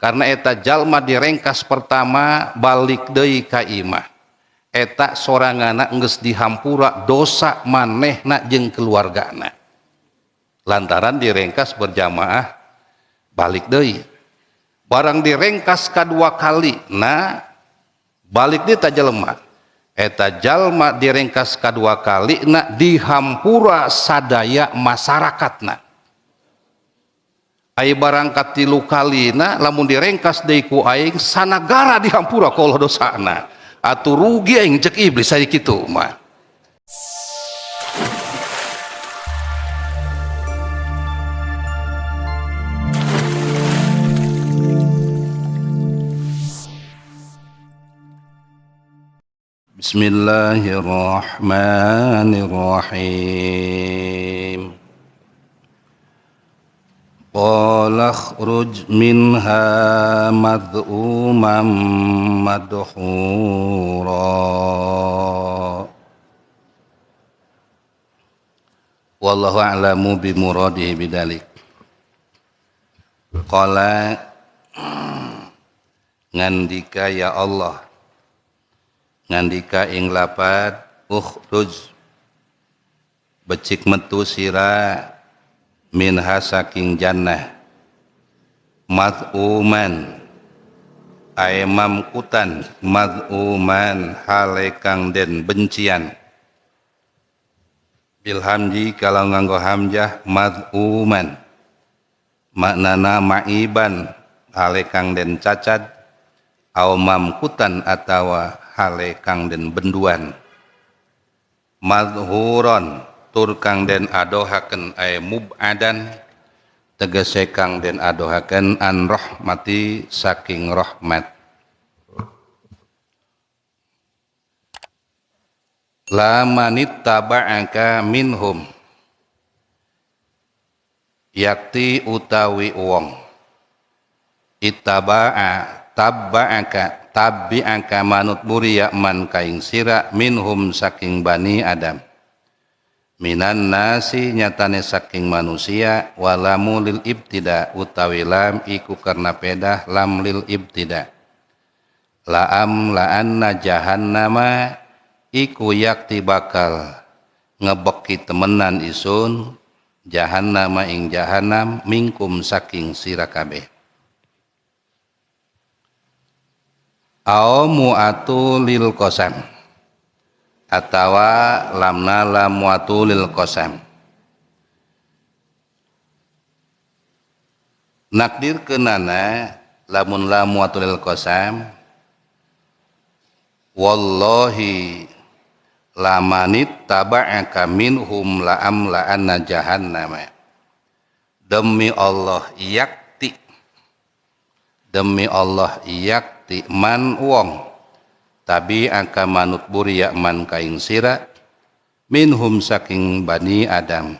karena eta jalma direngkas pertama balik deui ka imah eta sorangana geus dihampura dosa manehna jeung keluargana lantaran direngkas berjamaah balik deui barang direngkas kadua kali na balik deui ta jalma eta jalma direngkas kadua kali na dihampura sadaya masyarakatna ai barangkat 3 kalina lamun direngkas deui ku aing sanagara dihampura ku Allah dosana atuh rugi aing cek iblis aya kitu mah. Bismillahirrahmanirrahim. Qala khruj minha mad'uman madhura. Wallahu a'lamu bimuradihi bidzalik. Qala ngandika ya Allah ngandika ing lapad ukhruj becik metu sira minha saking jannah mad'uman ay mamkutan mad'uman hale kang den bencian bilhamdi kalau nganggo hamzah mad'uman maknana ma'iban hale kang den cacat au mamkutan atawa hale kang den benduan madhuron tur kang den adohaken ay mub'adan tegese kang den adohaken an rahmati saking rahmat la manittaba'aka minhum yakti utawi wong ittaba'a tabba'aka tabi'aka manut buriya man kaing sira minhum saking bani Adam minan nasi nyatane saking manusia walamu lil ibtida utawi lam iku karena pedah lam lil ibtida laam la'anna jahannama iku yakti bakal ngebeki temenan isun jahannama ing jahannam mingkum saking sira kabeh au mu'atu lil qasam atawa lamna lamwatu lil qasam nakdir kenana lamun lamwatu lil qasam wallahi lamanit taba'aka minhum la'am la'anna jahannama demi Allah yakti man wong tabi angka manut buriya man kaing sira minhum saking bani Adam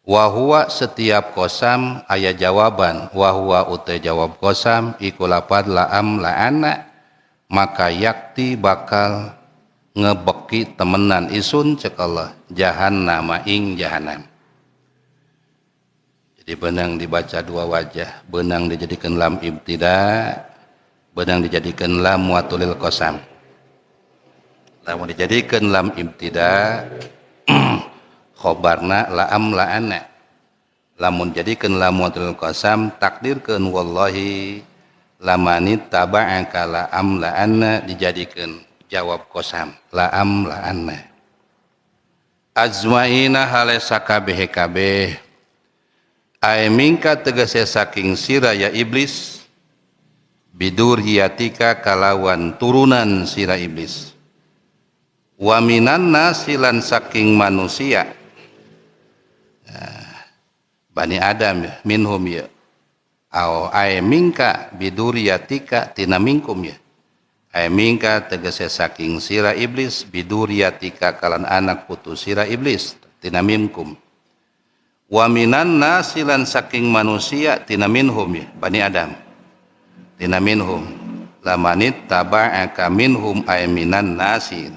wahwa setiap kosam aya jawaban wahwa utai jawab kosam iku lapad la'am la'ana maka yakti bakal ngebeki temenan isun cek Allah jahannama ing jahannam. Jadi benang dibaca dua wajah benang dijadikan lam ibtida benang dijadikan lam watulil qasam. Lamun dijadikan lam ibtida khobarna la'am la'ana. Lamun jadikan lam watulil qasam takdirkeun wallahi lamanit taba'aka la'am la'ana dijadikan jawab qasam la'am la'ana. Azmaina hale sakabeh kabeh ay mingka tegese saking sira ya iblis bidur hiyatika kalawan turunan sira iblis wa minan nasilan saking manusia bani Adam ya minhum ya au ay mingka bidur hiyatika tina mingkum ya ay mingka tegese saking sira iblis bidur hiyatika kalan anak putu sira iblis tina mingkum wa minan nasilan saking manusia tina minhum ya bani Adam tina minhum lamanit taba'aka minhum ay minan nasi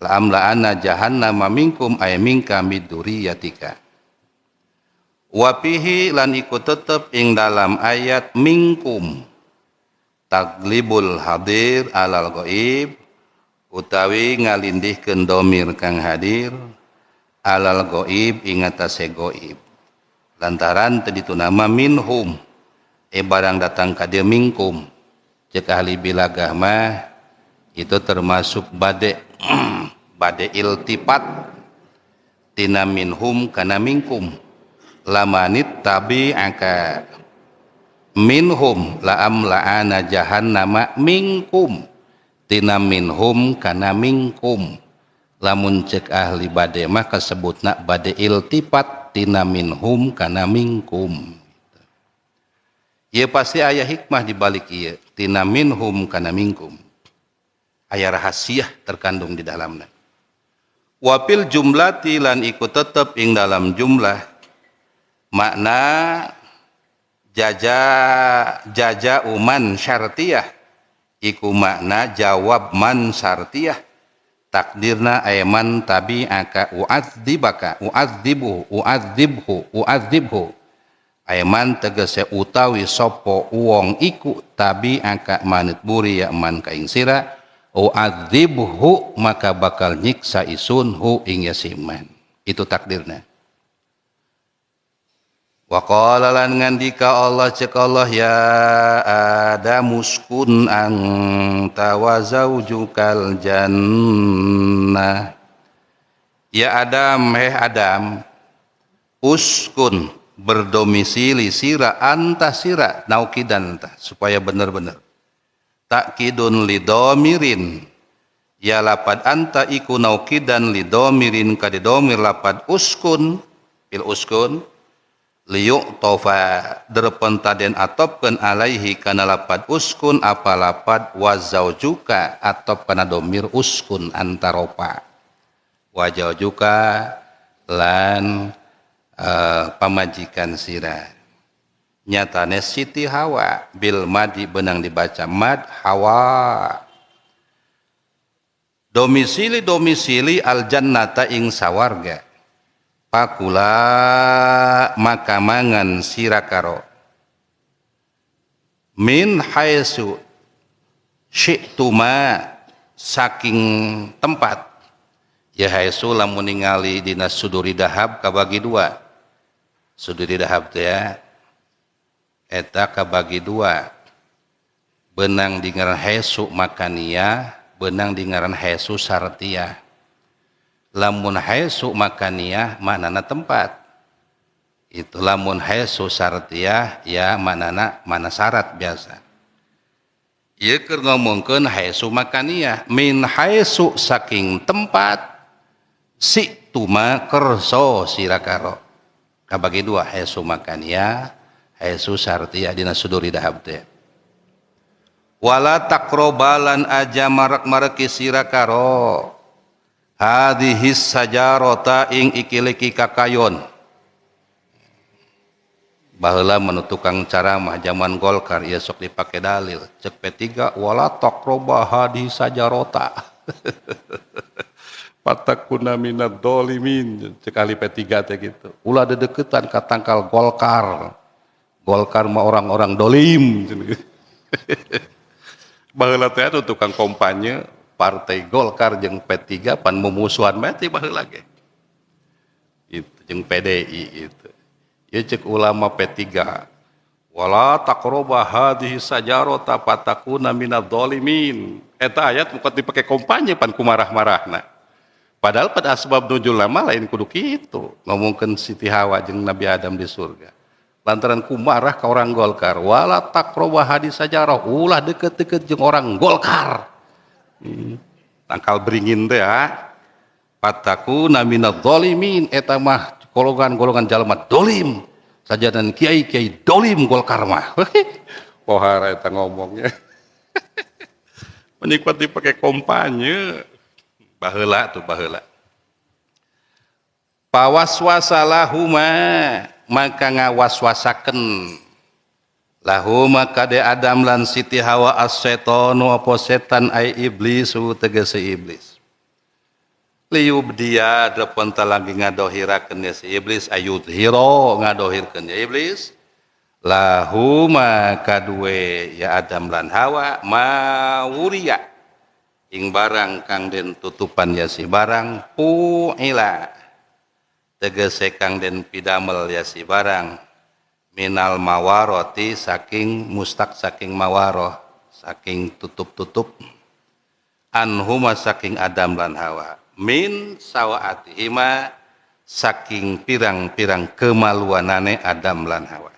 la'am la'ana jahannama minkum ay minka miduriyatika Wa fihi lan iku tetep ing dalam ayat minkum taglibul hadir alal ghaib utawi ngalindihkeun domir kang hadir alal ghaib ing atase ghaib lantaran tadi itu nama minhum barang datang ka dia minkum cek ahli bilagah mah itu termasuk bade bade iltifat tina minhum kana minkum lamanit tabi'aka minhum la'am la'ana jahannama minkum tina minhum kana minkum lamun cek ahli bade mah kasebutna bade iltifat tina minhum kana minkum. Ieu pasti aya hikmah di balik ieu tina minhum kana minkum. Aya rahasia terkandung di dalamna. Wa fil jumlati lan iku tetep ing dalam jumlah makna jaja uman syartiyah iku makna jawab man syartiyah takdirna ayman tabi'aka u'adzibaka u'adzibhu ayman tegese utawi sopo uwong iku tabi'aka manut buri ya man kaing sira u'adzibhu maka bakal nyiksa isun hu ing yasiman itu takdirna. Wa qala lan ngandika Allah cek Allah ya Adam uskun anta wa zaujukal jannah ya Adam Adam uskun berdomisili sira anta sira naukidan supaya benar-benar takkidun lidomirin ya lapad anta iku naukidan lidomirin kadidomir lapad uskun pil uskun liyuk tofa derpentaden atopkeun alaihi kana lapad uskun apa lapad wazaujuka atop kana domir uskun antaropa wazaujuka lan pamajikan sira nyatane Siti Hawa bil madi benang dibaca mad Hawa domisili al jannata ing sawarga pakula maka mangan sirakaro min haitsu syi'tuma saking tempat ya haitsu lamun ningali dina suduri dahab kabagi dua suduri dahab teh ya eta kabagi dua benang di ngaran haitsu makaniyah benang di ngaran haitsu sartiyah lamun haitsu makaniyah manana tempat itu lamun haitsu sartiyah ya manana mana syarat biasa ieu keur ngomongkeun haitsu makaniyah min haitsu saking tempat si tuma kerso sirakaro kabagi dua haitsu makaniyah haitsu sartiyah dina suduri dahab teh wala taqrobalan aja marak-mareki sirakaro hadihis sajarota ing ikiliki kakayon baheula manu tukang caramah zaman Golkar ieu sok dipake dalil cek P3 wala taqroba hadihis sajarota patakuna minad dolimin cek ahli P3 teh gitu ulah dedeketan ka tangkal Golkar mah orang-orang dolim baheula teh anu tukang kampanye Partai Golkar jeung P3 pan mumusuhan mati baheula ge. Itu jeung PDI itu. Ieu ceuk ulama P3. Wala taqrabu hadhihi sajarata fatakuna minadz zalimin. Eta ayat muka dipake kampanye pan kumarah-marahna. Padahal pada asbab nuzul lama lain kudu kitu. Ngomongkeun Siti Hawa jeung Nabi Adam di surga. Lantaran kumarah ka orang Golkar. Wala taqrabu hadhihi sajarah. Ulah deket-deket jeung orang Golkar. Tangkal beringin teh ya patakuna minadz zalimin eta mah golongan-golongan jalma dolim sajadan kiai-kiai dolim Golkar mah pohara eta ngomongnya menikmat dipake kampanye baheula tuh baheula pawaswasalahuma maka ngawaswasakeun lahuma kade Adam lan Siti Hawa as-setanu apa setan ai iblis tegese iblis liub dia depan lagi ngadohirakeun ya si iblis ayud hiro ngadohirkeun ya iblis lahuma kadue ya Adam lan Hawa mawuriya ing barang kang den tutupan ya si barang puila tegese kang den pidamel ya si barang minal mawaroti saking mustaq saking mawaroh saking tutup-tutup anhuma saking Adam lan Hawa min sawaatihima saking pirang-pirang kemaluanane Adam lan Hawa.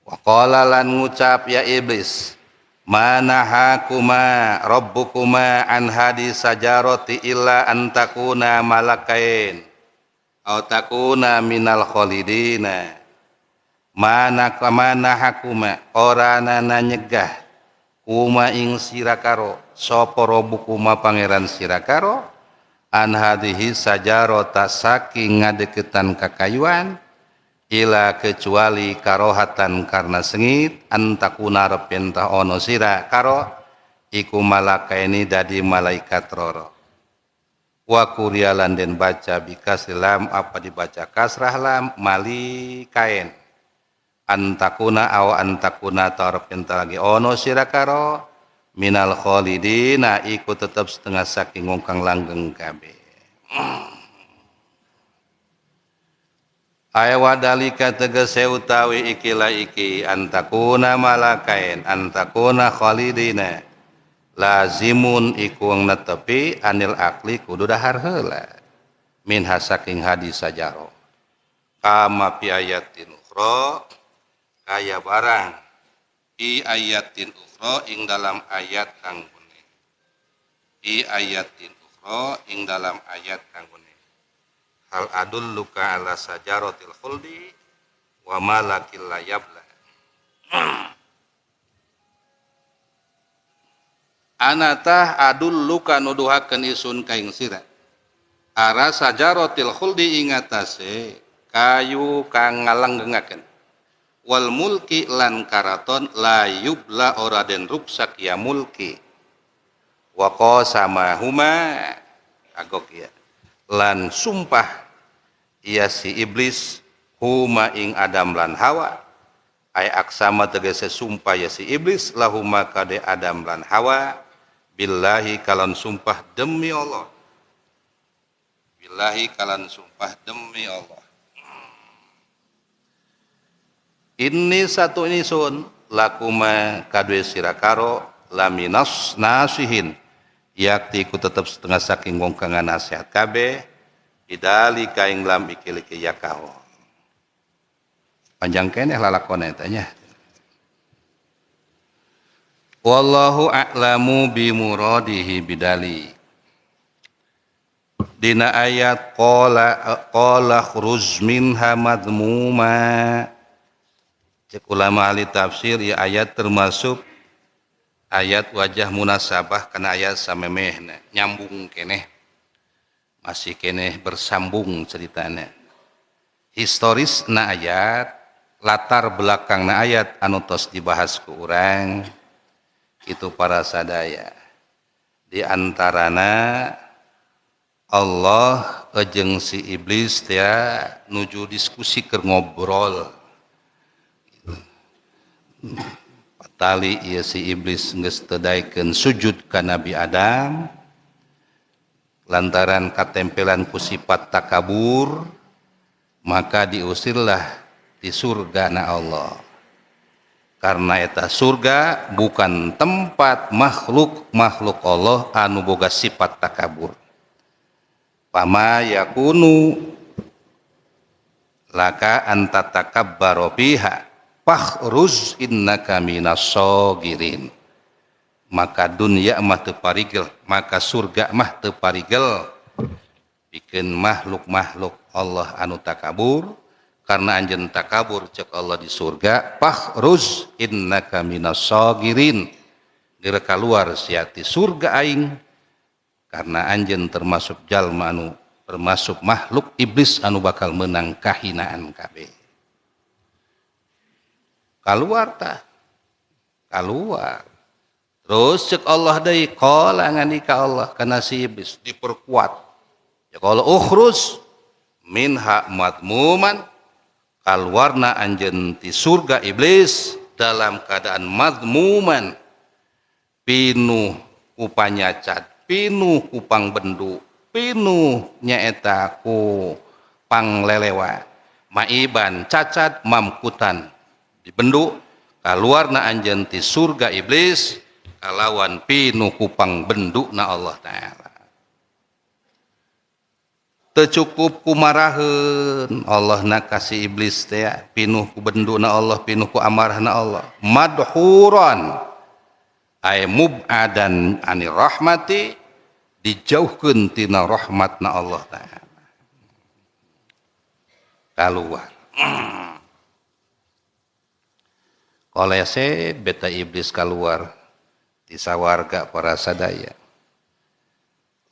Wa qala lan ngucap ya iblis manahakuma rabbukuma an hadis sajarati illa antakuna malakain au takuna minal khalidina manahakuma orana nyegah kuma ing sirakaro sapa rabbukuma pangeran sirakaro an hadhihi sajarata saking ngadeketan kakayuan ila kecuali karohatan karena sengit antakuna repentah ono sira karo iku malakaini dadi malaikat roro wa kuryalan den baca bikasilam apa dibaca kasrah lam malikain antakuna aw antakuna tarepentah lagi ono sira karo minal khalidina iku tetep setengah saking ngongkang langgeng kabeh. Aya wadalika tegese utawi ikilah iki antakuna malakain antakuna khalidina lazimun iku netepi anil akli kudu dahar heula min hasaking hadis sajaro kama pi ayatin ukhra kaya barang pi ayatin ukhra ing dalam ayat kang gune pi ayatin ukhra ing dalam ayat kang gune hal adulluka ala sajaratil khuldi wa malakil layabla anatah adulluka nuduhakeun isun kaing sira ara sajaratil khuldi ingatase kayu kang ngalanggengakeun wal mulki lan karaton la yubla ora den ruksak ya mulki wa qasama huma agok ya lan sumpah ia si iblis huma ing Adam lan Hawa ay aksama tegese sumpah ya si iblis lahuma kade Adam lan Hawa billahi kalan sumpah demi Allah billahi kalan sumpah demi Allah ini satu ini sun lakuma kadwe sirakaro laminas nasihin yakti ku tetap setengah saking ngongkangan nasihat kabeh idali kaing lam ikiliki yakao panjang keneh lalakone tanya wallahu a'lamu bi muradihi bidali dina ayat qala khuruz minha madmuma cek ulama ahli tafsir ya ayat termasuk ayat wajah munasabah kana ayat samemehna nyambung keneh masih keneh bersambung ceritanya historis na ayat latar belakang na ayat anu tos dibahas ku urang itu para sadaya di antarana Allah jeung si iblis teh nuju diskusi keur ngobrol tali ieu si iblis geus teu daekeun sujud ka Nabi Adam lantaran katempelan ku sifat takabur maka diusirlah di surga na Allah karena eta surga bukan tempat makhluk Allah anu boga sifat takabur pama yakunu laka anta takabbaru fiha fakhruz innaka minash-shagirin maka dunia mah teu parigel maka surga mah teu parigel pikeun makhluk Allah anu takabur karena anjeun takabur cek Allah di surga fakhruz innaka minash-shagirin geura kaluar sia ti surga aing karena anjeun termasuk jalma anu termasuk makhluk iblis anu bakal menang kahinaan kabeh keluar Terus cek Allah deui qala ngandika Allah kana si iblis diperkuat. Ya qala ukhrus minha madmuman kalwarna anjeun ti surga iblis dalam keadaan madmuman pinuh ku panyacat, pinuh ku pangbendu, pinuh nyaeta ku panglelewa, maiban cacat mamkutan dibendu kaluarna anjeun ti surga iblis kalawan pinuh ku pangbenduna Allah taala. Teu cukup kumaraheun Allah na kasih iblis teh pinuh ku benduna Allah, pinuh ku amarahna Allah, madhuran ay mub'adan anir rahmati dijauhkeun tina rahmatna Allah taala. Kaluar kolese beta iblis kaluar ti sawarga para sadaya.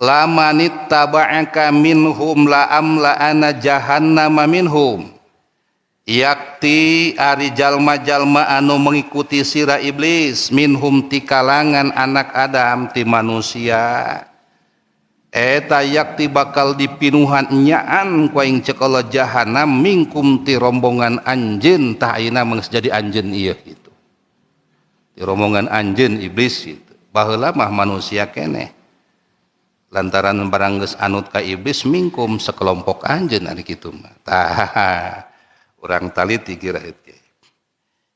Lamanit taba'aka minhum la amla ana jahannama minhum. Yakti ari jalma-jalma anu mengikuti sira iblis minhum ti kalangan anak Adam ti manusia. Eta yakti bakal dipinuhan nyaan ku aing cek Allah jahanam mingkum ti rombongan anjeun tah ayeuna mangsa jadi anjeun ieu kitu. Ti rombongan anjeun iblis kitu. Baheula mah manusia keneh. Lantaran barang geus anut ka iblis mingkum sekelompok anjeun ari kitu mah. Tah urang taliti kira itu.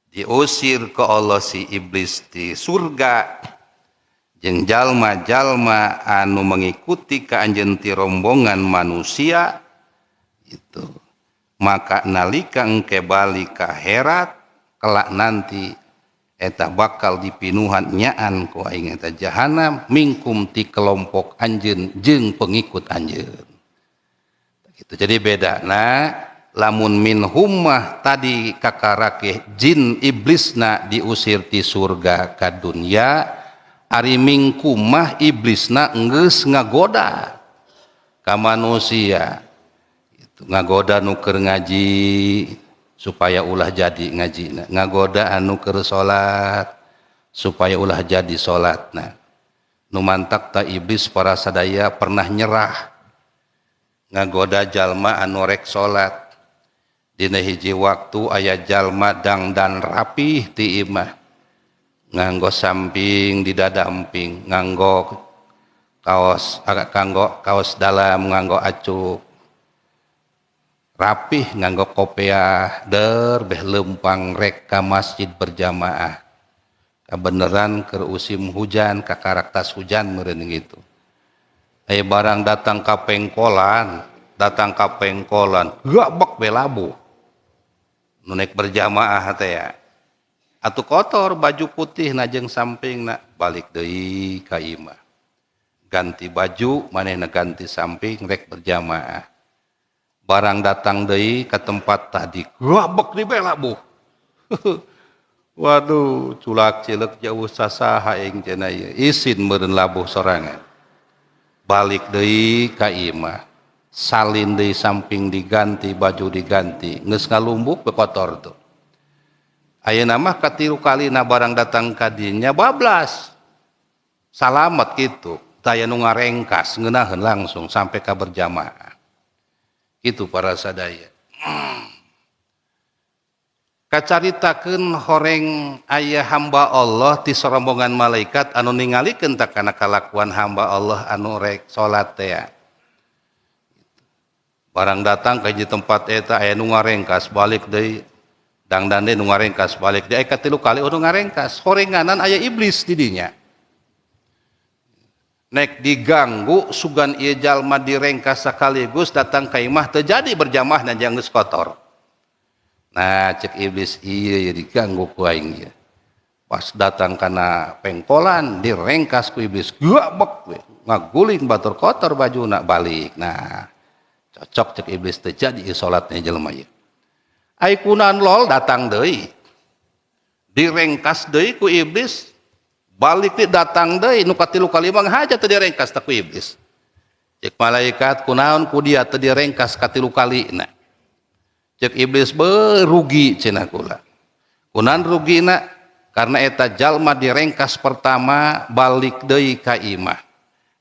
Diusir ke Allah si iblis di surga jeung jalma-jalma anu mengikuti ka anjeun ti rombongan manusia itu. Maka nalika engke balik ka akhirat kelak nanti eta bakal dipinuhan nyaan ku aing eta jahanam mingkum ti kelompok anjeun jeung pengikut anjeun. Gitu. Jadi bedana lamun minhum mah tadi kakarake jin iblisna diusir ti surga ka dunya, ari mingkum mah iblisna geus ngagoda ka manusia. Itu ngagoda nu keur ngaji supaya ulah jadi ngajina, ngagoda anu keur salat supaya ulah jadi salatna. Nu mantak ta iblis para sadaya pernah nyerah ngagoda jalma anu rek salat. Dina hiji waktu aya jalma dangdan rapih ti imah, nganggo samping di dadamping, nganggo kaos dalam, nganggo acuk rapih, nganggo kopiah der beh lempang rek ka masjid berjamaah. Kabeneran keur usim hujan ka karaktas hujan meureun gitu. Aya barang datang ka pengkolan, gabak belabu. Nu nek berjamaah teh ya. Atuh kotor baju putih na jeung sampingna, balik deui ka imah. Ganti baju, manehna ganti samping rek berjamaah. Barang datang deui ka tempat tadi gabak di belabu. Waduh, culak cileuk jauh sasaha aing cenah ieu. Isin meureun labuh sorangan. Balik deui ka imah. Salin deui samping diganti, baju diganti. Geus ngalumbuk be kotor tuh. Ayeuna mah katilu kalina barang datang ka dinya bablas. Salamet kitu. Taya nu ngarengkas ngeunaheun langsung sampai ka berjamaah. Itu para sadaya. Kacaritakeun horeng aya hamba Allah ti sarombongan malaikat anu ningalikeun ta kana kalakuan hamba Allah anu rek salat teh. Barang datang ka tempat eta aya nu ngarengkas balik deui. Dangdan deui nu ngarengkas balik deui. Aya katilu kali nu ngarengkas. Horenganan aya iblis di dinya. Nek diganggu sugan ieu jalma direngkas sakaligus datang ka imah teu jadi berjamaah na jeung geus kotor. Nah cek iblis ieu diganggu ku aing ieu. Pas datang kana pengkolan direngkas ku iblis gabek we ngaguling batur kotor bajuna balik. Nah cocok cek iblis teu jadi salatna jelema ieu. Ai kunaon lol datang deui. Direngkas deui ku iblis. Balik datang deui nu katilu kali mah haja teu direngkas ta ku iblis. Cek malaikat kunaon ku dia teu direngkas katilu kalina. Cek iblis berugi cenah kula. Kunaon rugina karena eta jalma direngkas pertama balik deui ka imah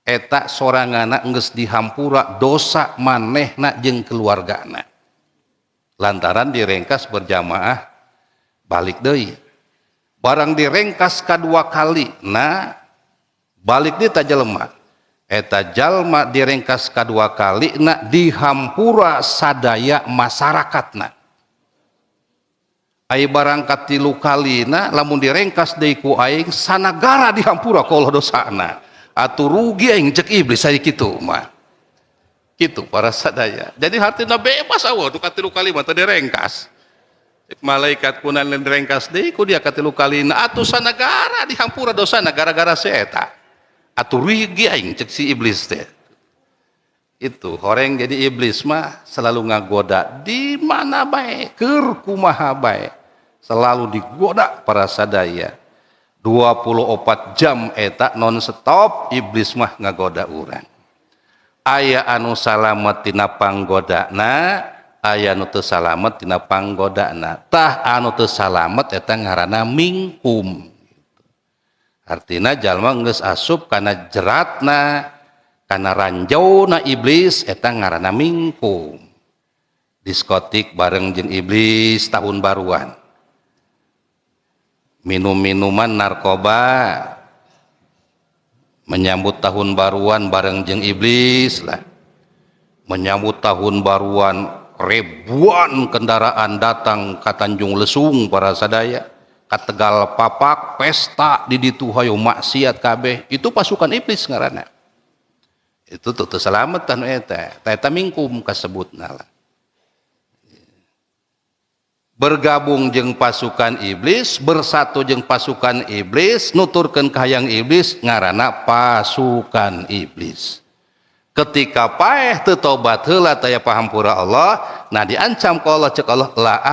eta soranganna geus dihampura dosa manehna jeung keluargana lantaran direngkas berjamaah balik deui barang direngkas kadua kali nah balik deui ta jelema eta jalma direngkas kadua kali na dihampura sadaya masyarakatna ai barang katilu kalina lamun direngkas deui ku aing sanagara dihampura ku Allah dosana atuh rugi aing cek iblis ari kitu mah kitu para sadaya jadi hartina bebas aweun nu katilu kali mah teu direngkas cek malaikat kunan direngkas deui ku dia katilu kalina atuh sanagara dihampura dosana gara-gara si eta atuh rugi aing cek si iblis teh itu horeng jadi iblis mah selalu ngagoda di mana bae keur kumaha bae selalu digoda para sadaya 24 jam eta non stop iblis mah ngagoda urang aya anu salamet tina panggodana aya anu teu salamet tina panggodana tah anu teu salamet eta ngaranna mingkum artina jalma geus asup kana jeratna kana ranjauna iblis eta ngaranna mingkum diskotik bareng jeung iblis tahun baruan minum-minuman narkoba menyambut tahun baruan bareng jeung iblis lah menyambut tahun baruan ribuan kendaraan datang ka Tanjung Lesung para sadaya ka Tegal Papak pesta di ditu hayu maksiat kabeh itu pasukan iblis ngaranna itu teu salamatan eta mingkum kasebutna lah bergabung jeung pasukan iblis bersatu jeung pasukan iblis nuturkeun ka hayang iblis ngaranna pasukan iblis ketika paeh teu tobat heula taya pahampura Allah nah diancam ku Allah cek Allah la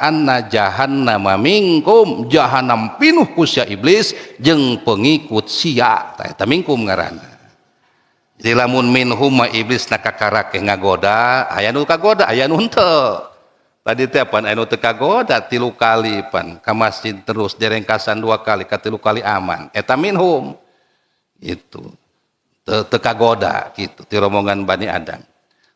anna jahannama minkum jahanam pinuh ku sia iblis jeung pengikut sia eta mingkum ngaranna jadi lamun minhum iblis na kakarake ngagoda aya nu kagoda aya nu henteu tadi teh pan aya nu teu kagoda 3 kali pan ka masjid terus direngkasan 2 kali ka 3 kali aman eta minhum itu teu kagoda gitu ti rombongan Bani Adam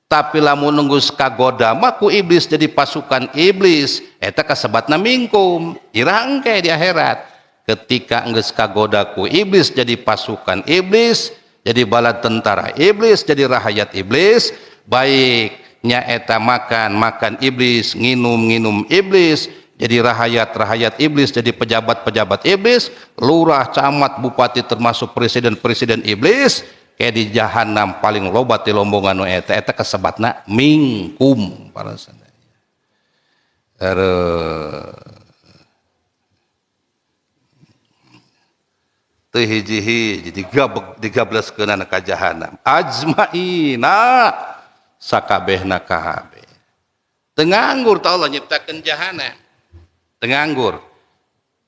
tapi lamun nunggus kagoda mah ku iblis jadi pasukan iblis eta kasebatna mingkum irang ke di akhirat ketika geus kagoda ku iblis jadi pasukan iblis jadi bala tentara iblis jadi rahayat iblis baiknya eta makan iblis nginum iblis jadi rahayat iblis jadi pejabat iblis lurah camat bupati termasuk presiden iblis kayak di jahanam paling loba ti lombongan nu eta kasebatna mingkum para sadaya teu hiji-hiji digablaskeunana ka jahanam ajmaina sakabehna kabeh teu nganggur ta Allah nyiptakeun jahanam teu nganggur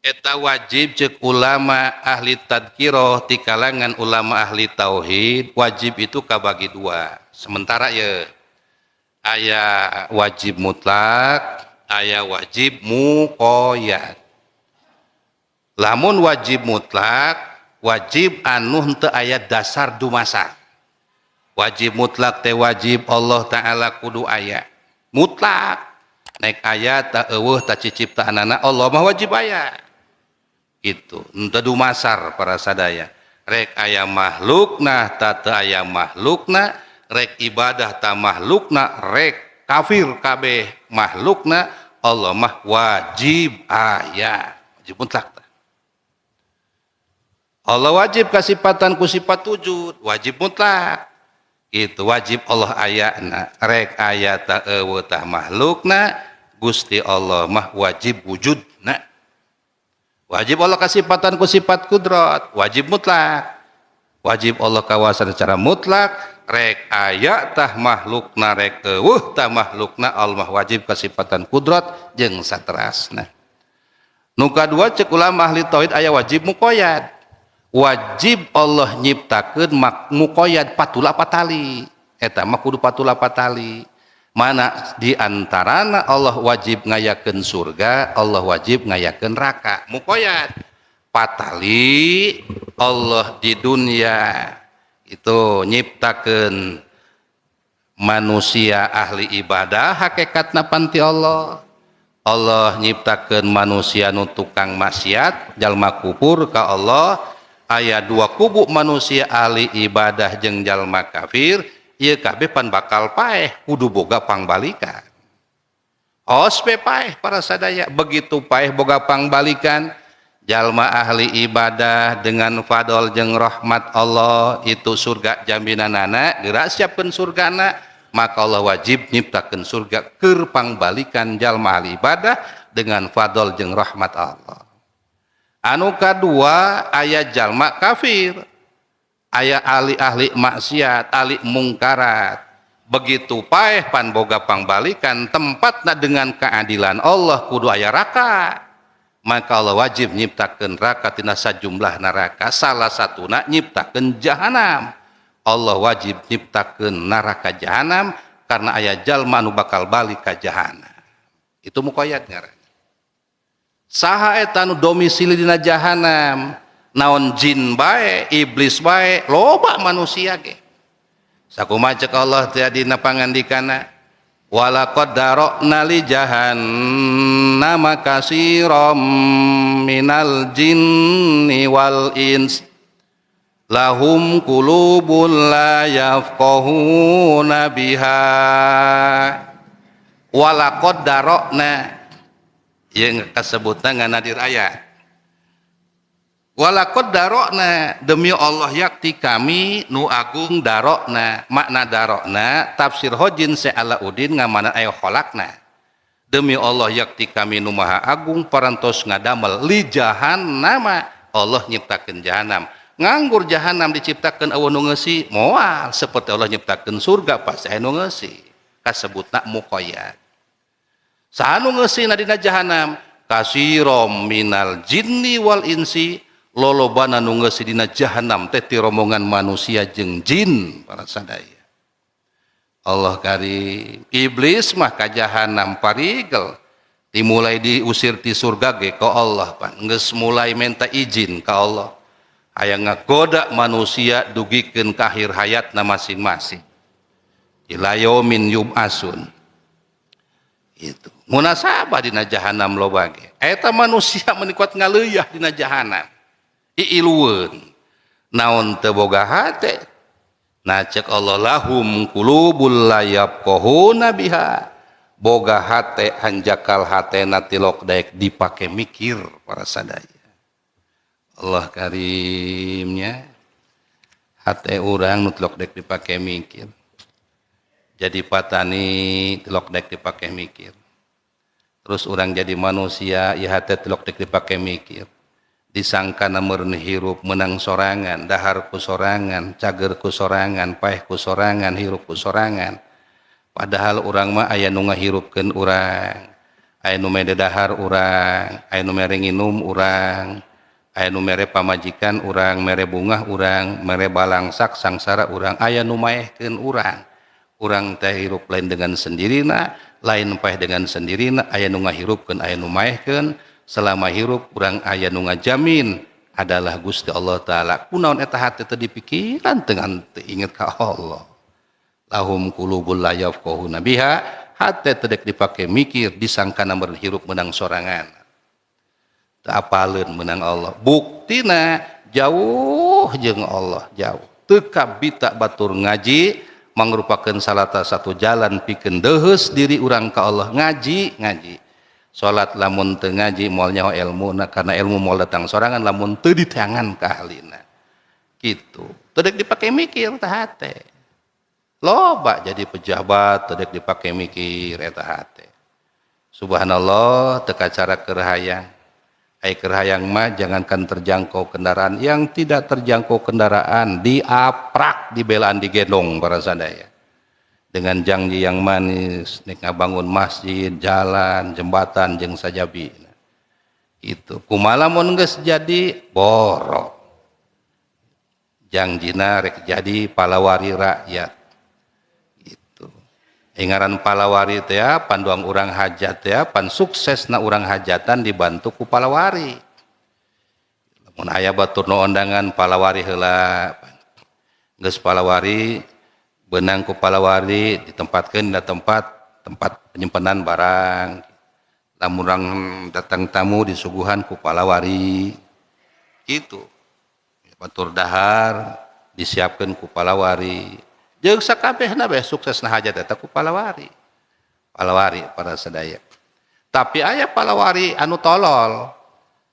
eta wajib cek ulama ahli tadkirah di kalangan ulama ahli tauhid wajib itu kabagi 2 sementara ya aya wajib mutlak aya wajib muqayyad lamun wajib mutlak wajib anu henteu aya dasar dumasar wajib mutlak teh wajib Allah taala kudu aya mutlak naik aya ta eueuh ta ciciptaanana Allah mah wajib aya itu henteu dumasar para sadaya rek aya makhlukna ta teu aya makhlukna rek ibadah ta makhlukna rek kafir kabeh makhlukna Allah mah wajib aya wajib mutlak Allah wajib kasifatan ku sifat wujud wajib mutlak itu wajib Allah ayana rek aya ta eueuh tah makhlukna Gusti Allah mah wajib wujudna wajib Allah kasifatan ku sifat kudrat wajib mutlak wajib Allah kawasan secara mutlak rek aya tah makhlukna rek eueuh tah makhlukna Allah wajib kasifatan kudrat jeung saterasna nu kadua cek ulama ahli tauhid aya wajib muqayyad wajib Allah nyiptakeun muqayyad patula patali eta mah kudu patula patali mana diantarana Allah wajib ngayakeun surga, Allah wajib ngayakeun neraka. Mukoyat patali Allah di dunia itu nyiptakeun manusia ahli ibadah hakikatna panti Allah. Allah nyiptakeun manusia nu tukang maksiat jalma kufur ka Allah. Aya dua kubu manusia ahli ibadah jeung jalma kafir. Ieu kabeh pan bakal paeh kudu boga pangbalikan. Ospe paeh para sadaya begitu paeh boga pangbalikan. Jalma ahli ibadah dengan fadol jeung rahmat Allah itu surga jaminanana geura siapkeun surgana, maka Allah wajib nyiptakeun surga keur pangbalikan jalma ahli ibadah dengan fadol jeung rahmat Allah. Anu kadua aya jalma kafir, aya ahli maksiat, ahli mungkarat. Begitu paeh pan boga pangbalikan tempatna dengan keadilan Allah kudu aya neraka. Maka Allah wajib nyiptakeun neraka tina sajumlah neraka, salah satuna nyiptakeun jahanam. Allah wajib nyiptakeun neraka jahanam karena aya jalma anu bakal balik ka jahanam. Itu mukoyat ngaran. Saha eta anu domisili dina jahanam? Naon jin bae, iblis bae, loba manusia ge. Sakumaha ceuk Allah teh dina pangandikana, walaqad darokna li jahannama katsiran minal jinni wal ins lahum qulubun la yafqahuna biha. Walaqad darokna yang kasebutna nganadir ayat. Walaqad darokna demi Allah yakti kami nu agung darokna. Makna darokna tafsir Hojin Syekh Alauddin ngamana aya kholakna. Demi Allah yakti kami nu maha agung parantos ngadamel li jahannama Allah nyiptakeun jahanam. Nganggur jahanam diciptakeun eueuh nu ngeusi moal seperti Allah nyiptakeun surga pasti aya nu ngeusi. Kasebutna muqayyad. Saha nu ngeusina dina jahanam? Kasirom minal jinni wal insi, lolobana nu ngeusi dina jahanam teh ti rombongan manusia jeung jin para sadaya. Allah karim. Iblis mah ka jahanam parigel. Dimulai diusir ti surga ge ka Allah pan. Geus mulai minta izin ka Allah. Aya ngagoda manusia dugikeun ka akhir hayatna masing-masing. Ila yaumin yub'asun. Itu munasabah dina jahanam loba ge. Eta manusia menikot ngaleuyah dina jahanam. Iilueun. Naon teu boga hate. Nah cek Allah lahum qulubul la yafqahuna biha. Boga hate hanjakal hatena tilok daek dipake mikir para sadaya. Allah karimnya hate urang nu tilok daek dipake mikir. Jadi patani tilok dek dipake mikir. Terus orang jadi manusia ieu hate tilok dek dipake mikir. Disangkana meureun hirup menang sorangan, dahar ku sorangan, cager ku sorangan, paeh ku sorangan, hirup ku sorangan. Padahal urang mah aya nu ngahirupkeun urang, aya nu mere dahar urang, aya nu mere nginum urang, aya nu mere pamajikan urang, mere bungah urang, mere balangsak sangsara urang, aya nu maehkeun urang. Urang teh hirup lain dengan sendirina, lain paeh dengan sendirina, aya nu ngahirupkeun, aya nu maehkeun. Selama hirup urang aya nu ngajamin adalah Gusti Allah taala. Kunaon eta hate teu dipikiran dengan teu inget ka Allah. Lahum qulubul la yafqahuna biha, hate teu dek dipake mikir disangkana meureun hirup meunang sorangan. Teu apaleun meunang Allah. Buktina jauh jeung Allah, jauh. Teu kabita batur ngaji mangrupakeun salah satu jalan pikeun deuheus diri urang ka Allah. Ngaji. Salat lamun teu ngaji moal nyaho ilmuna, karena ilmu moal datang sorangan lamun teu diteangan ka ahlina. Kitu. Teu dek dipake mikir tah hate. Loba jadi pejabat teu dek dipake mikir eta hate. Subhanallah teu kacara keur hayang. Ai keur hayang mah jangankan terjangkau kendaraan, yang tidak terjangkau kendaraan diaprak, dibelaan, digendong para sadaya. Dengan janji yang manis, nek ngabangun masjid, jalan, jembatan, jeung sajabi. Itu kumaha lamun geus jadi borok. Janjina rek jadi palawari rakyat. Itu. Ingaran palawari teh panduang urang hajat ya pan suksesna urang hajatan dibantu ku palawari. Mun aya batur nu ondangan palawari heula. Geus palawari beunang ku palawari ditempatkeun di tempat penyimpanan barang. Lamun urang datang tamu disuguhan ku palawari. Kitu. Batur dahar disiapkeun ku palawari. Jeung sakabehna beh suksesna hajat eta ku palawari. Palawari para sadaya. Tapi aya palawari anu tolol.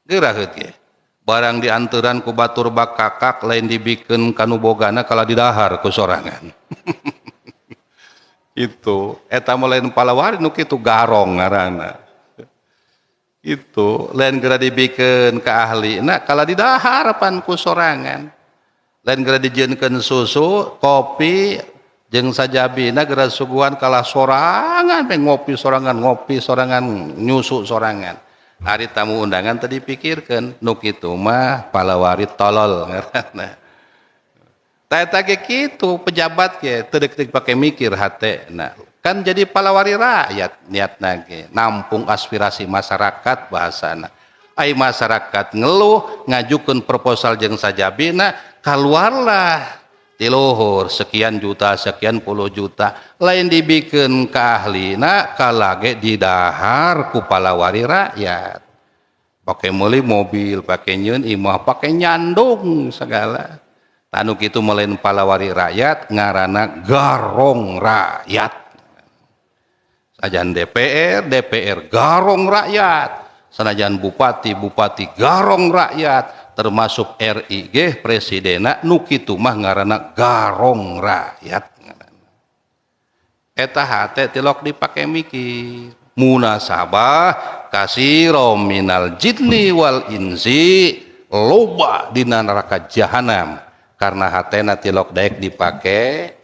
Geuraheut ge. Barang dianturan ku batur bakakak lain dibikeun kanu bogana kala didahar ku sorangan. Itu eta mah lain palawari nu kitu garong ngaranna. Itu lain geura dibikeun ka ahlina kala didahar pan ku sorangan. Lain geura dijieunkeun susu, kopi, jeung sajabina geura suguhan kalah sorangan, ngopi sorangan, nyusu sorangan. Ari tamu undangan tadi pikirkeun nu kitu mah palawari tolol ngaranna. Tah eta ge kitu pejabat ge teu deuk pake mikir hatena. Kan jadi palawari rakyat niatna ge nampung aspirasi masyarakat bahasana. Ai masyarakat ngeluh ngajukeun proposal jeung sajabina kaluarlah di luhur sekian juta sekian puluh juta lain dibikeun ka ahlina kalage didahar ku palawari rakyat pakai meuli mobil pakai nyeun imah pakai nyandung segala tanu kitu melain palawari rakyat ngaranna garong rakyat sajan DPR garong rakyat sanajan bupati garong rakyat termasuk RI ge presidena nu kitu mah ngaranna garong rakyat eta hate tilok dipake mikir munasabah kasiro minal jinni wal insi loba dina neraka jahanam karena hatena tilok daek dipake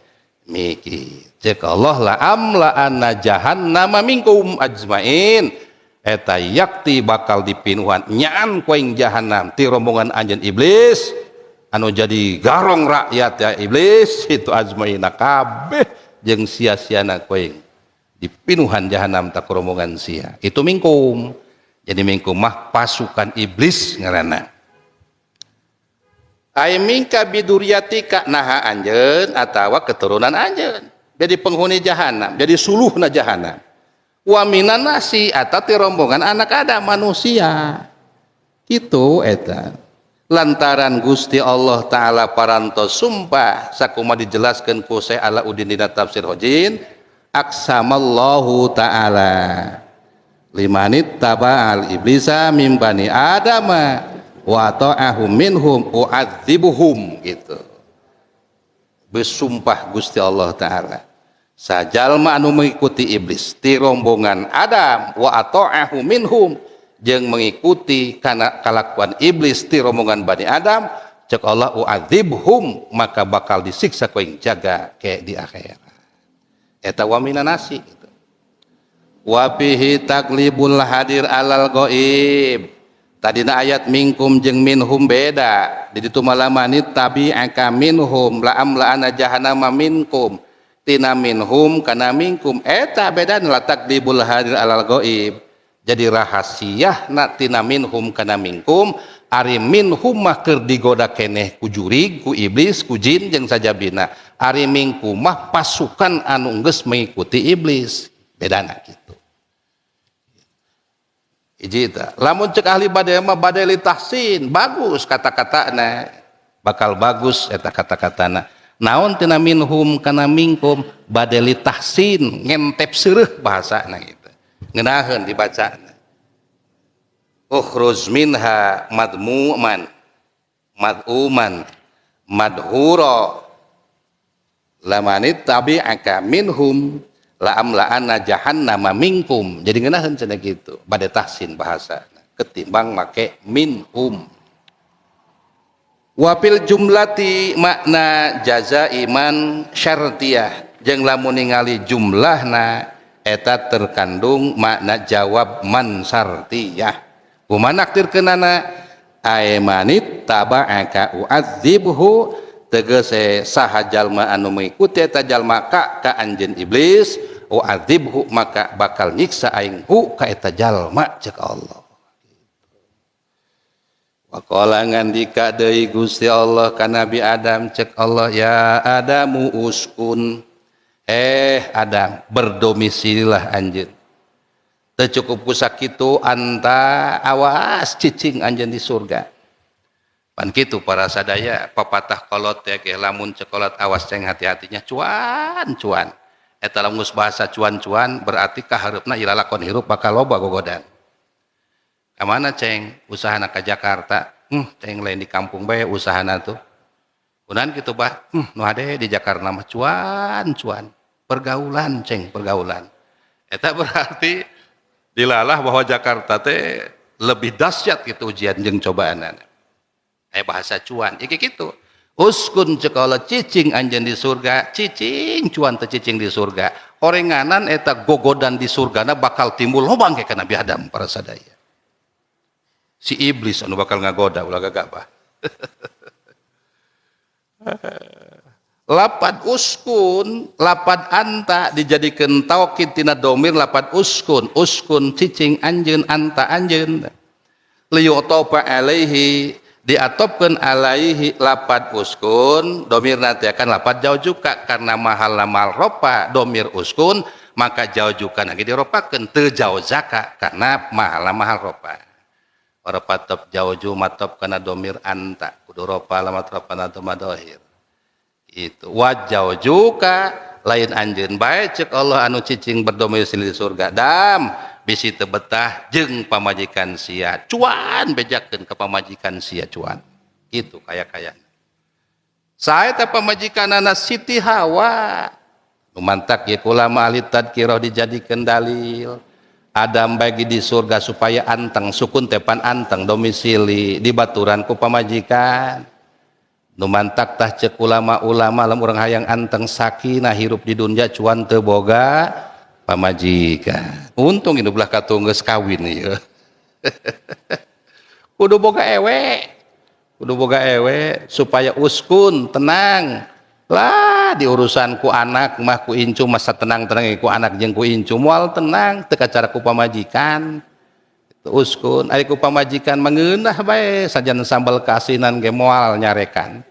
mikir cek Allah la amla anna jahannama minkum ajmain eta yakti bakal dipinuhan nyaan koing jahanam ti rombongan anjeun iblis anu jadi garong rakyat ya iblis itu azmaina kabeh jeung sia-siana koing dipinuhan jahanam tak rombongan sia itu mingkum jadi mingkum mah pasukan iblis ngaranna ai mingka biduriyatika naha anjeun atawa keturunan anjeun jadi penghuni jahanam jadi suluhna jahanam wa minan nasi atati rombongan anak Adam manusia itu eta lantaran Gusti Allah Ta'ala parantos sumpah sakuma dijelaskeun ku Syekh Alauddin dina tafsir Hojin aksamallahu ta'ala limanit taba'al iblisa mim bani adama wa ta'ahum minhum u'adzibuhum gitu bersumpah Gusti Allah Ta'ala sajalma anu mengikuti iblis ti rombongan Adam wa ata'ahu minhum jeung mengikuti kana kalakuan iblis ti rombongan Bani Adam cek Allah u'adzibhum maka bakal disiksa ku yang jaga ke di akhirat eta wa minan nasi gitu. Wa fihi taklibul hadir alal ghaib tadina ayat minkum jeung minhum beda di ditu malamanit tabi'aka minhum la amla ana jahannama minkum tina minhum kana minkum eta beda latak dibul hadir alal ghaib jadi rahasia na tina minhum kana minkum ari minhum mah keur digoda keneh ku jurig ku iblis ku jin jeung sajabina ari minkum mah pasukan anu geus mengikuti iblis bedana kitu hiji eta lamun ceuk ahli bade mah bade li tahsin bagus kata-katana bakal bagus eta kata-katana naon tina minhum kana minkum badeli tahsin ngentep seureuk bahasana gitu ngeunaheun dibacana ukhruz minha madmuman mad'uman madhura lamanit tabi'aka minhum la amla'ana jahannama minkum jadi ngeunaheun cenah kitu bade tahsin bahasana ketimbang make minhum wapil jumlati makna jaza iman syartiyah jeung lamun ningali jumlahna eta terkandung makna jawab man syartiyah kumaha naktirkeunana aymanit taba'aka u'adzibhu tegese saha jalma anu mengikuti eta jalma ka anjeun iblis wa adzibhu maka bakal nyiksa aing hu ka eta jalma cek Allah. Wa qala ngandika deui Gusti Allah ka Nabi Adam cek Allah ya Adamu uskun Adam berdomisililah anjeun. Teu cukup ku sakitu anta awas cicing anjeun di surga. Pan kitu para sadaya papatah kolot ya ge lamun cekolot awas ceng hati-hatinya cuan eta lamun bahasa cuan berarti kahareupna ila lakon hirup bakal loba gogodan. Ka mana ceng usahana ka Jakarta ceng lain di kampung bae usahana tuh kunaon kitu bah nu hade di Jakarta mah cuan pergaulan ceng pergaulan eta berarti dilalah bahwa Jakarta teh lebih dahsyat gitu ujian jeung cobaanana. Bahasa cuan iki gitu uskun cekola cicing anjeun di surga cicing cuan teh cicing di surga orenganan eta gogodan di surgana bakal timbul lobang ke Nabi Adam para sadaya si iblis anu bakal ngagoda ulah gagabah lapad uskun lapad anta dijadikeun taukid tina domir lapad uskun cicing anjeun anta anjeun liyutopa alaihi diatopkeun alaihi lapad uskun domir nanti akan lapad jaujuka karena mahal lamal ropa domir uskun maka jaujukan lagi diropakeun teu jauzaka karena mahal ropa ropa top jauju matop kana domir anta kudu ropa lamat ropa natu madohir itu wajaujuka lain anjeun bae ceuk Allah anu cicing berdomisili di surga dam bisi teu betah jeung pamajikan sia cuan bejakeun ka pamajikan sia cuan kitu kaya-kayana sae teh pamajikanana Siti Hawa nu mantak ye ulama ahli tadkirah dijadikeun dalil Adam bagi di surga supaya anteng sukun tepan anteng domisili di baturan ku pamajikan nu mantak tah ceuk ulama-ulama lamun urang hayang anteng sakinah hirup di dunya cuan teu boga pamajikan untung ini belah katung geus kawin ieu kudu boga ewe supaya uskun tenang lah di urusan ku anak mah ku incu masa tenang-tenang ku anak jeung ku incu moal tenang teu kacara ku pamajikan itu uskun ari ku pamajikan mangeunah bae sajan sambal kaasinan ge moal nyarekan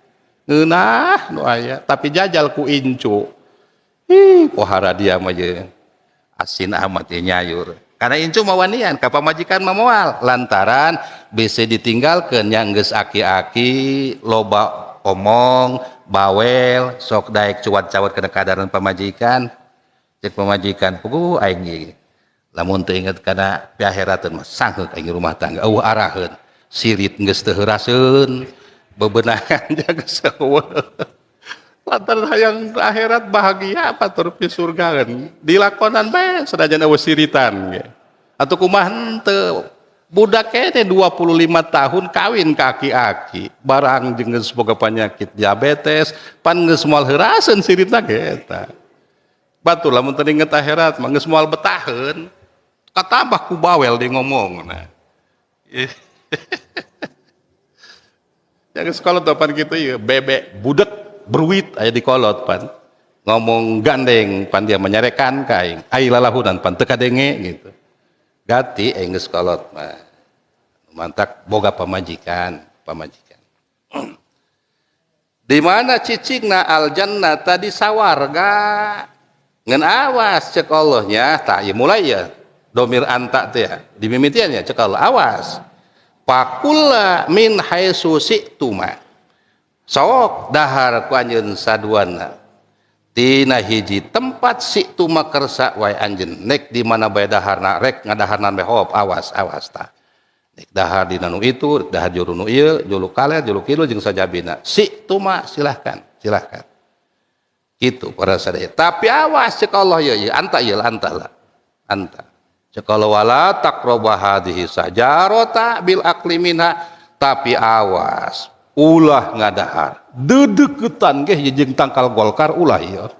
ngeunah nu aya tapi jajal ku incu pohara dia mah jeung asin amat ya nyayur karena incu mawanian ka pamajikan mamoal lantaran bisa ditinggalkeun yang geus aki-aki loba omong bawel sok daek cuat-cuat kana kadaran pamajikan cek pamajikan puguh aing ieu lamun teu inget kana piaherateun mah sangheuk aing rumah tangga araheun sirit geus teu heuraseun bebenahan jaga saeueuh lantaran hayang akhirat bahagia batur pi surga kan dilakonan bae sadajan eueuh siritan ge atuh kumaha henteu budak teh 25 tahun kawin ka aki-aki barang jeung geus boga panyakit diabetes pan geus moal heuraseun siritna ge eta batur lamun teu inget akhirat mah geus moal betaheun katambah ku bawel di ngomongna yang sekolah depan gitu ya bebek budak berwit aya di kolot pan ngomong gandeng pan dia menyarekan kaing ai lalahunan pan teu kadenge gitu gati aing geus kolot mah mantak boga pamajikan di mana cicingna al jannah tadi sawarga ngan awas cek Allahnya tak ya mulai ya domir anta teh ya dimimitian ya cek Allah awas pakulla min haitsu si'tuma sok dahar ku anjeun saduana tina hiji tempat si'tuma kersa wae anjeun nek di mana bae daharna rek ngadaharna bae hop awas tah nek dahar dina nu itu dahar juru nu ieu julu kaler julu kilu jeung sajabina si'tuma silahkan gitu para sadaya tapi awas cek Allah ya anta cek Allah wala taqrabu hadhihi sajarata bil akli minha tapi awas ulah ngadahar dedeketan ge jeung tangkal golkar ulah ieu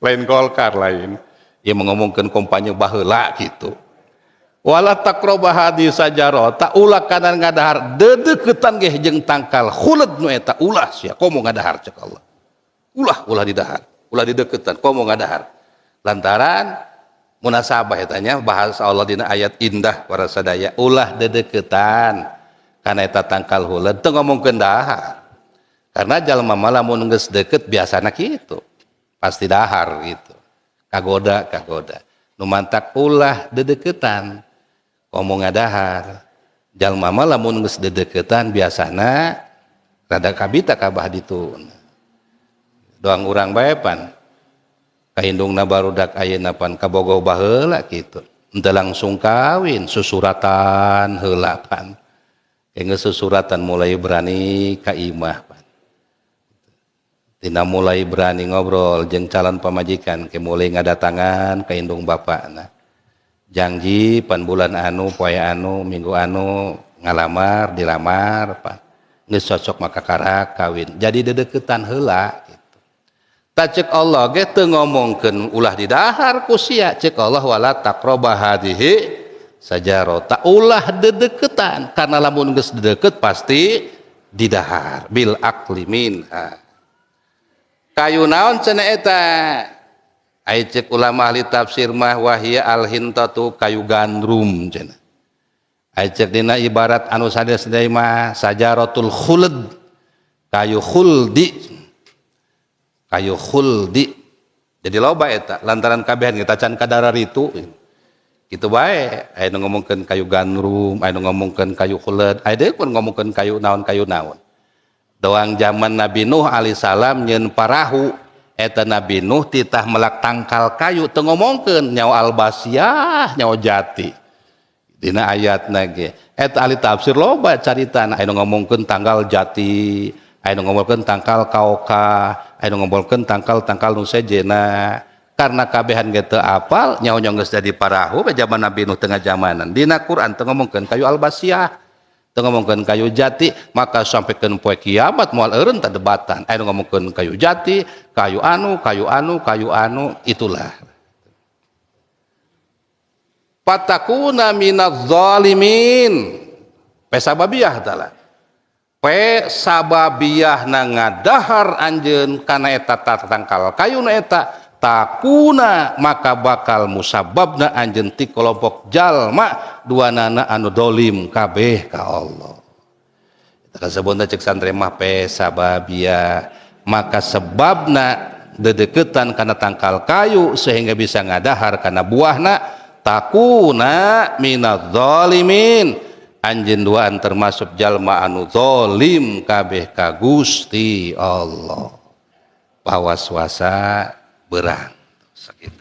lain golkar lain ieu mengomongkeun kompanye baheula gitu wala taqrabu hadhihi sajarata ulah kana ngadahar dedeketan ge jeung tangkal khulud nu eta ulah sia komo ngadahar cek Allah ulah didahar ulah dideketan komo ngadahar lantaran munasabah etanya bahasa Allah dina ayat indah para sadaya ulah dedeketan kana eta tangkal huleud teu ngomongkeun dahar karena jalma mah lamun geus deukeut biasana kitu pasti dahar gitu kagoda nu mantak ulah dedeketan ngomong ngadahar jalma mah lamun geus dedeketan biasana rada kabita kabah ditun doang urang bae pan kaindungna barudak ayeuna pan kabogoh baheula kitu henteu langsung kawin susuratan heula pan geus susuratan mulai berani ka imah pan tina mulai berani ngobrol jeung calon pamajikan ke mulai ngadatangan ka indung bapana janji pan bulan anu poe anu minggu anu ngalamar dilamar pan geus cocok maka karak kawin jadi dedeketan heula cek Allah ge teu ngomongkeun ulah didahar ku sia cek Allah wala taqraba hadihi sajarota ulah dedeketan karena lamun geus deukeut pasti didahar bil aqli minha kayu naon cenah eta ai cek ulama ahli tafsir mah wahia al hintatu kayu gandrum cenah ai cek dina ibarat anu sadaya mah sajaratul khuld kayu khuldi jadi loba eta lantaran kabehan kita can kadara ritu kitu bae aya nu ngomongkeun kayu gandrum aya nu ngomongkeun kayu khulud aya deui pun ngomongkeun kayu naon doang zaman Nabi Nuh alaihissalam nyeun parahu eta Nabi Nuh titah melak tangkal kayu teu ngomongkeun nyawa albasiah nyawa jati dina ayatna ge eta ahli tafsir loba caritana aya nu ngomongkeun tanggal jati aya nu ngomongkeun tangkal kauka aya nu ngomongkeun tangkal nu sejena karena kabehan ge teu apal nyawa geus jadi parahu be zaman Nabi Nuh tengah zamanan dina Quran teu ngomongkeun kayu albasiah teu ngomongkeun kayu jati maka sampikeun poe kiamat moal eureun teh debatan aya nu ngomongkeun kayu jati kayu anu itulah patakuna minaz zalimin pesababiyah tala pe sababiyah na ngadahar anjeun kana eta tangkal kayuna eta takuna maka bakal musababna anjeun ti kelompok jalma duanana anu dolim kabeh ka Allah eta kasebutna cek santri mah pe sababiyah maka sebabna dedeketan kana tangkal kayu sehingga bisa ngadahar kana buahna takuna minadz zalimin anjeun duaan termasuk jalma anu zalim kabeh ka Gusti Allah. Pawaswasa berang sakitu.